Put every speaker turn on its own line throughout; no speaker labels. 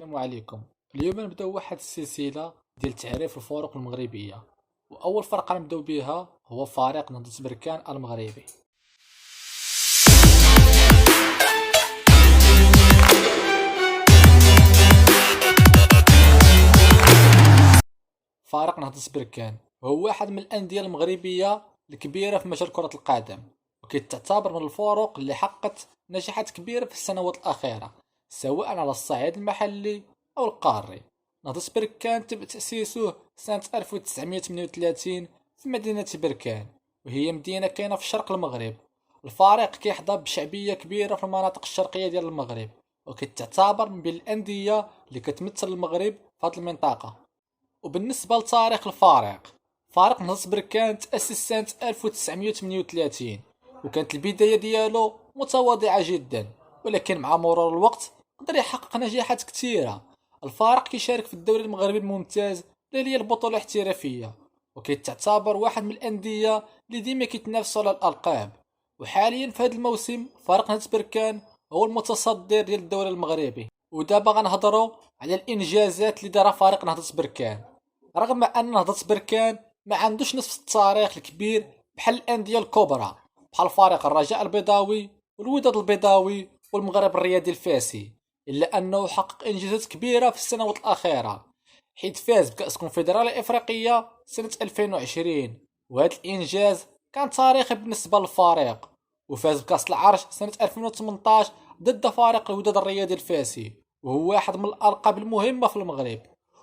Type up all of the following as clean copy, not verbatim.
السلام عليكم. اليوم نبداو واحد السلسلة ديال تعريف الفرق المغربية، وأول فرقة نبداو بها هو فريق نهضة بركان المغربي. فريق نهضة بركان هو واحد من الأندية المغربية الكبيرة في مجال كرة القدم، وكيتعتبر من الفرق اللي حققت نجاحات كبيرة في السنوات الأخيرة سواء على الصعيد المحلي أو القاري. نهضة بركان تم تأسيسه سنة 1938 في مدينة بركان، وهي مدينة كاينة في شرق المغرب. الفريق كيحظى بشعبية كبيرة في المناطق الشرقية ديال المغرب، وكتعتبر من بين الأندية اللي كتمثل المغرب في هذه المنطقة. وبالنسبة لتاريخ الفريق، فريق نهضة بركان تأسس سنة 1938، وكانت البداية ديالو متواضعة جدا، ولكن مع مرور الوقت قدر يحقق نجاحات كثيرة. الفريق كيشارك في الدوري المغربي الممتاز اللي هي البطولة الاحترافية، وكيتعتبر واحد من الأندية اللي ديما كيتنافسوا على الألقاب. وحاليا في هذا الموسم فريق نهضة بركان هو المتصدر ديال الدوري المغربي. ودابا غنهضروا على الإنجازات اللي دارها فريق نهضة بركان. رغم أن نهضة بركان ما عندوش نفس التاريخ الكبير بحال الأندية الكبرى بحال فريق الرجاء البيضاوي والوداد البيضاوي والمغرب الرياضي الفاسي، إلا أنه حقق إنجازات كبيرة في السنوات الأخيرة، حيث فاز بكأس كونفدرالية إفريقية سنة 2020، وهذا الإنجاز كان تاريخي بالنسبة للفريق. وفاز بكأس العرش سنة 2018 ضد فريق الوداد الرياضي الفاسي، وهو واحد من الألقاب المهمة في المغرب.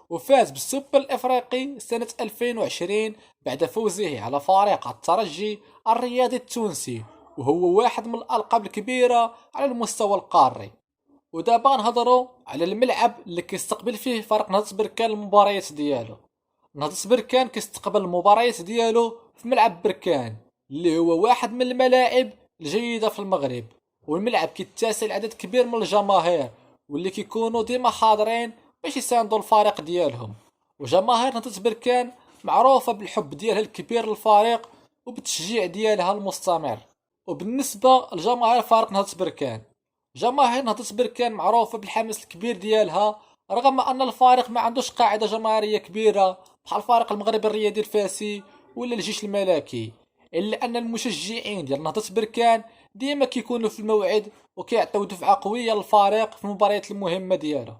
وفاز بالسوبر الافريقي سنة 2020 بعد فوزه على فريق الترجي الرياضي التونسي، وهو واحد من الألقاب الكبيرة على المستوى القاري. ودابا نهضروا على الملعب اللي كيستقبل فيه فريق نهضة بركان المباريات ديالو. نهضة بركان كيستقبل المباريات ديالو في ملعب بركان اللي هو واحد من الملاعب الجيدة في المغرب، والملعب كيتسع لعدد كبير من الجماهير واللي كيكونوا ديما حاضرين باش يساندوا الفريق ديالهم. وجماهير نهضة بركان معروفة بالحب ديالها الكبير للفريق وبالتشجيع ديالها المستمر. وبالنسبة لجماهير فريق نهضة بركان، جماهير نهضة بركان معروفة بالحماس الكبير ديالها، رغم أن الفريق ما عندوش قاعدة جماهيرية كبيرة بحال فريق المغرب الرياضي الفاسي ولا الجيش الملكي، إلا أن المشجعين ديال نهضة بركان ديما كيكونوا في الموعد وكيعطيو دفعة قوية للفريق في المباريات المهمة ديالو.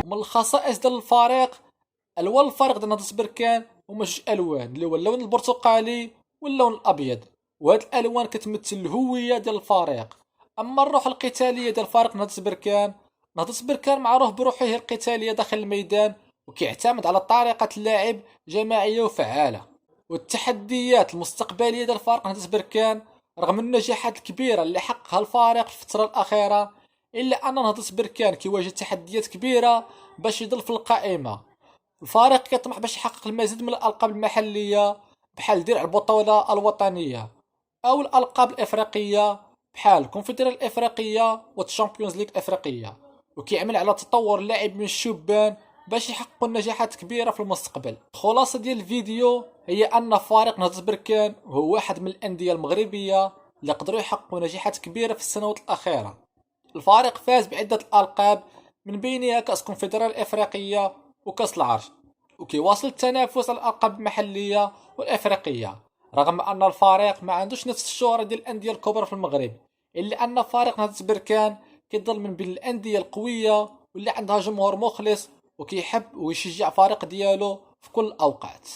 من الخصائص ديال الفريق، الوان الفريق ديال نهضة بركان هما جوج الوان اللي هو اللون البرتقالي واللون الابيض، وهاد الالوان كتمثل الهويه ديال الفريق. اما الروح القتاليه ديال فريق نهضة بركان، نهضة بركان معروف بروحه القتاليه داخل الميدان، وكيعتمد على طريقه اللعب جماعيه وفعاله. والتحديات المستقبليه ديال فريق نهضة بركان، رغم النجاحات الكبيره اللي حققها الفريق في الفتره الاخيره، الا ان نهضة بركان كيواجه تحديات كبيره باش يضل في القائمه. الفريق كيطمح باش يحقق المزيد من الألقاب المحلية بحال درع البطولة الوطنية، أو الألقاب الإفريقية بحال الكونفدرالية الإفريقية والتشامبيونز ليغ الإفريقية، وكيعمل على تطور اللاعب من الشبان باش يحققوا نجاحات كبيرة في المستقبل. الخلاصة ديال الفيديو هي أن فريق نهضة بركان هو واحد من الأندية المغربية اللي قدروا يحققوا نجاحات كبيرة في السنوات الأخيرة. الفريق فاز بعدة الألقاب من بينها كأس كونفدرالية الإفريقية وكأس العرش، وكيواصل التنافس على الألقاب المحلية والإفريقية، رغم أن الفريق ما عندوش نفس الشهرة ديال الأندية الكبرى في المغرب، إلا أن فريق نهضة بركان كيظل من بين الأندية القوية واللي عندها جمهور مخلص وكيحب ويشجع فريق ديالو في كل الأوقات.